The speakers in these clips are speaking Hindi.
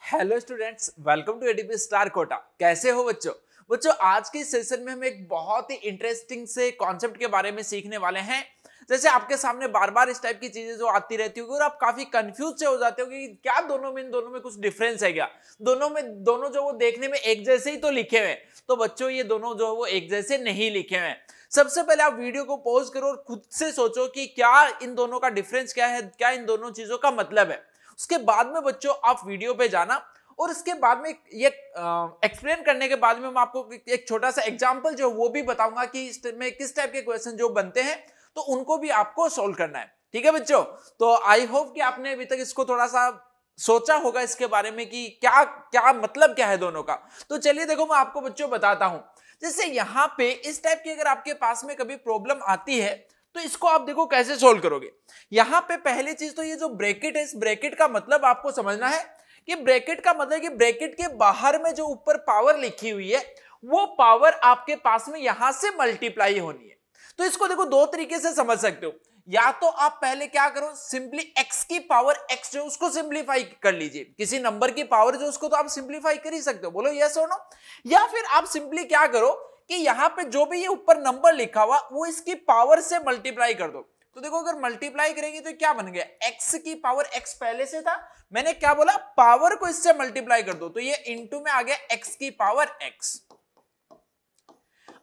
Hello students, welcome to ADP star Kota. कैसे हो बच्चों आज के सेशन में हम एक बहुत ही इंटरेस्टिंग से कॉन्सेप्ट के बारे में सीखने वाले हैं। जैसे आपके सामने बार बार इस टाइप की चीजें जो आती रहती होगी और आप काफी कंफ्यूज से हो जाते हो कि क्या इन दोनों में कुछ डिफरेंस है क्या। दोनों जो वो देखने में एक जैसे ही तो लिखे हुए हैं, तो बच्चों ये दोनों जो वो एक जैसे नहीं लिखे हुए हैं। सबसे पहले आप वीडियो को पॉज करो और खुद से सोचो कि क्या इन दोनों का डिफरेंस क्या है, क्या इन दोनों चीजों का मतलब है। उसके बाद में बच्चों आप वीडियो पे जाना और उसके बाद में ये एक्सप्लेन करने के बाद में मैं आपको एक छोटा सा एग्जांपल जो वो भी बताऊंगा कि इसमें किस टाइप के क्वेश्चन जो बनते हैं, तो उनको भी आपको सॉल्व करना है। ठीक है बच्चों, तो आई होप कि आपने अभी तक इसको थोड़ा सा सोचा होगा इसके बारे में कि क्या क्या मतलब क्या है दोनों का। तो चलिए देखो, मैं आपको बच्चों बताता हूं। जैसे यहां पे इस टाइप की अगर आपके पास में कभी प्रॉब्लम आती है तो इसको आप देखो कैसे सोल्व करोगे। यहां पे पहली चीज तो ये जो ब्रैकेट है, इस ब्रैकेट का मतलब आपको समझना है कि ब्रैकेट का मतलब कि ब्रैकेट के बाहर में जो ऊपर पावर लिखी हुई है वो पावर आपके पास में यहां से मल्टीप्लाई होनी है। तो इसको देखो दो तरीके से समझ सकते हो। या तो आप पहले क्या करो, सिंपली x की पावर x जो उसको सिंप्लीफाई कर लीजिए। किसी नंबर की पावर जो उसको तो आप सिंप्लीफाई कर ही सकते हो, बोलो यस और नो। या फिर आप सिंपली क्या करो कि यहां पे जो भी ये ऊपर नंबर लिखा हुआ वो इसकी पावर से मल्टीप्लाई कर दो। तो देखो अगर मल्टीप्लाई करेंगे तो क्या बन गया, x की पावर x पहले से था, मैंने क्या बोला, पावर को इससे मल्टीप्लाई कर दो, तो ये इनटू में आ गया x की पावर x।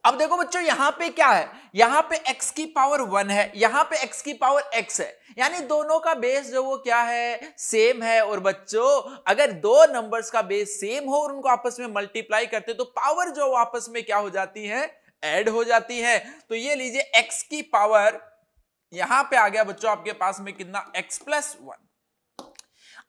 अब देखो बच्चों यहां पे क्या है, यहां पे x की पावर 1 है, यहां पे x की पावर x है, यानी दोनों का बेस जो वो क्या है, सेम है। और बच्चों अगर दो नंबर्स का बेस सेम हो और उनको आपस में मल्टीप्लाई करते तो पावर जो आपस में क्या हो जाती है, ऐड हो जाती है। तो ये लीजिए x की पावर यहां पे आ गया बच्चों आपके पास में कितना, x प्लस 1।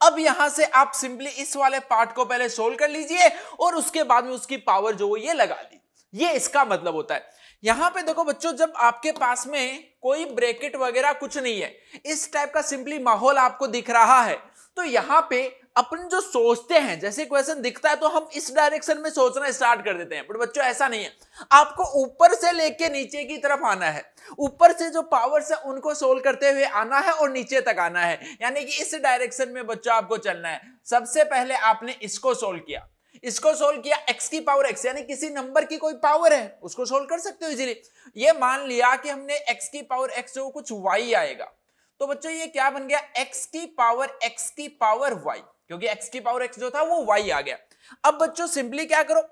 अब यहां से आप सिंपली इस वाले पार्ट को पहले सोल्व कर लीजिए और उसके बाद में उसकी पावर जो वो ये लगा ली। ये इसका मतलब होता है। यहां पे देखो बच्चों, जब आपके पास में कोई ब्रैकेट वगैरह कुछ नहीं है, इस टाइप का सिंपली माहौल आपको दिख रहा है, तो यहां पे अपन जो सोचते हैं, जैसे क्वेश्चन दिखता है तो हम इस डायरेक्शन में सोचना स्टार्ट कर देते हैं। बट बच्चों ऐसा नहीं है, आपको ऊपर से लेके नीचे की तरफ आना है। ऊपर से जो पावर्स है उनको सोल्व करते हुए आना है और नीचे तक आना है, यानी कि इस डायरेक्शन में बच्चों आपको चलना है। सबसे पहले आपने इसको सोल्व किया, इसको सोल्व किया, x की पावर x, यानी किसी नंबर की कोई पावर है उसको सोल्व कर सकते हो इजीली। ये मान लिया कि हमने x की पावर x जो कुछ y आएगा, तो बच्चों ये क्या बन गया, x की पावर x की पावर y, क्योंकि x की पावर x जो था वो y आ गया। अब बच्चों सिंपली क्या करो,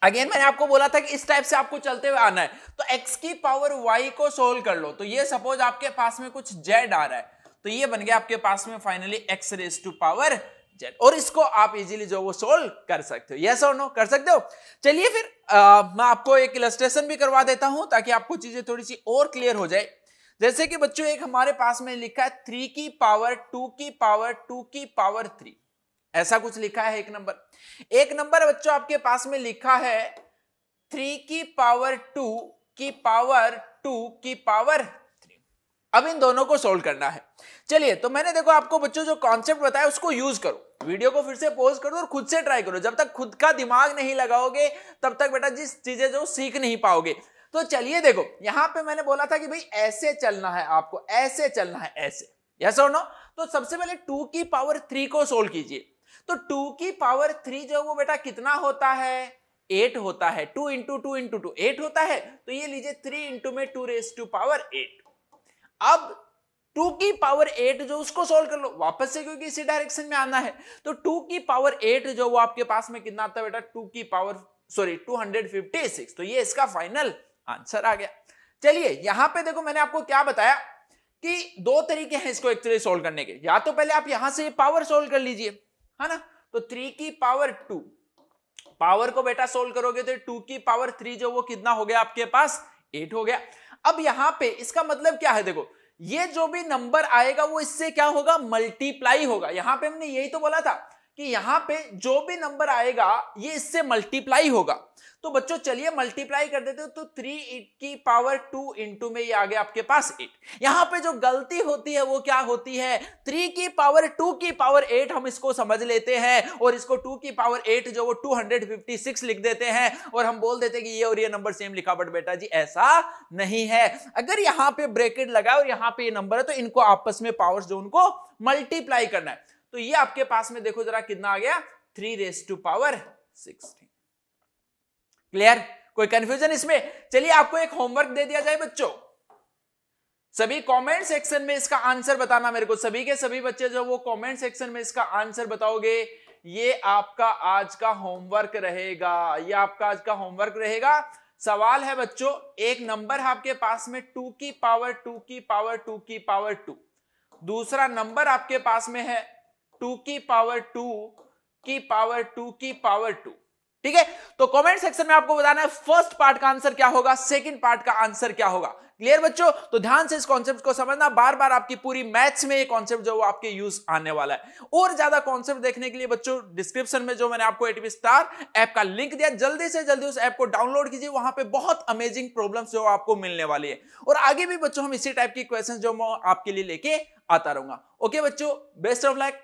अगेन मैंने आपको बोला था कि इस टाइप से आपको चलते हुए आना है, तो x की पावर y को सोल्व कर लो। तो ये सपोज आपके पास में कुछ z आ रहा है, तो ये बन गया आपके पास में finally x raise to power z, और इसको आप इजीली जो वो सोल्व कर सकते हो। यस और नो, कर सकते हो। चलिए फिर मैं आपको एक इलस्ट्रेशन भी करवा देता हूं ताकि आपको चीजें थोड़ी सी और क्लियर हो जाए। जैसे कि बच्चों एक हमारे पास में लिखा है 3 की पावर 2 की पावर 2 की पावर 3, ऐसा कुछ लिखा है एक नंबर बच्चों आपके पास में लिखा है 3 की पावर 2 की पावर 2 की पावर 3। अब इन दोनों को सोल्व करना है। चलिए, तो मैंने देखो आपको बच्चों जो कॉन्सेप्ट बताया उसको यूज करो, वीडियो को फिर से पॉज करो और खुद से ट्राई करो। जब तक खुद का दिमाग नहीं लगाओगे तब तक बेटा जिस चीजें जो सीख नहीं पाओगे। तो चलिए देखो, यहां पे मैंने बोला था कि भाई ऐसे चलना है, आपको ऐसे चलना है, ऐसे। यस और नो। तो सबसे पहले 2 की पावर 3 को सोल्व कीजिए। तो 2 की पावर 3 जो वो बेटा कितना होता है, 8 होता है। 2 इंटू 2 इंटू 2 8 होता है। तो ये लीजिए 3 इंटू में 2 रेज टू पावर 8। अब 2 की पावर 8 जो उसको सोल्व कर लो वापस से, क्योंकि इसी डायरेक्शन में आना है। तो 2 की पावर 8 जो वो आपके पास में कितना आता है बेटा, 2 की पावर 256। तो ये इसका फाइनल आंसर आ गया। चलिए यहां पे देखो, मैंने आपको क्या बताया कि दो तरीके हैं इसको एक्चुअली सोल्व करने के। या तो पहले आप यहां से पावर सोल्व कर लीजिए, है ना। तो 3 की पावर 2, पावर को बेटा सोल्व करोगे तो 2 की पावर 3 जो वो कितना हो गया आपके पास, 8 हो गया। अब यहां पे इसका मतलब क्या है, देखो ये जो भी नंबर आएगा वो इससे क्या होगा, मल्टीप्लाई होगा। यहां पे हमने यही तो बोला था कि यहां पे जो भी नंबर आएगा ये इससे मल्टीप्लाई होगा। तो बच्चों चलिए मल्टीप्लाई कर देते हो, तो 3 की पावर 2 इंटू में ये आ गया आपके पास 8। यहां पे जो गलती होती है वो क्या होती है, 3 की पावर 2 की पावर 8 हम इसको समझ लेते हैं और इसको 2 की पावर 8 जो वो 256 लिख देते हैं और हम बोल देते हैं कि ये और ये नंबर सेम लिखा। बट बेटा जी ऐसा नहीं है। अगर यहां पे ब्रैकेट लगा और यहां पे ये नंबर है तो इनको आपस में पावर्स जो उनको मल्टीप्लाई करना है। तो ये आपके पास में देखो जरा कितना आ गया 3⁻16। क्लियर? कोई कंफ्यूजन इसमें? चलिए आपको एक होमवर्क दे दिया जाए बच्चों, सभी कमेंट सेक्शन में इसका आंसर बताना मेरे को, सभी के सभी बच्चे जो वो कमेंट सेक्शन में इसका आंसर बताओगे। ये आपका आज का होमवर्क रहेगा, ये आपका आज का होमवर्क रहेगा। सवाल है बच्चों, एक नंबर है आपके पास में 2 की पावर 2 की पावर 2 की पावर 2, दूसरा नंबर आपके पास में है 2 की पावर 2 की पावर 2 की पावर 2। ठीक है, तो कमेंट सेक्शन में आपको बताना है फर्स्ट पार्ट का आंसर क्या होगा, सेकंड पार्ट का आंसर क्या होगा। क्लियर बच्चों? तो ध्यान से इस कॉन्सेप्ट को समझना, बार बार आपकी पूरी मैथ्स में ये कॉन्सेप्ट जो वो आपके यूज आने वाला है। और ज्यादा कॉन्सेप्ट देखने के लिए बच्चों डिस्क्रिप्शन में जो मैंने आपको एटीपी स्टार ऐप का लिंक दिया, जल्दी से जल्दी उस ऐप को डाउनलोड कीजिए, वहां पे बहुत अमेजिंग प्रॉब्लम्स जो आपको मिलने वाली है। और आगे भी बच्चों हम इसी टाइप की क्वेश्चन जो मैं आपके लिए लेके आता रहूंगा। ओके बच्चों, बेस्ट ऑफ लक।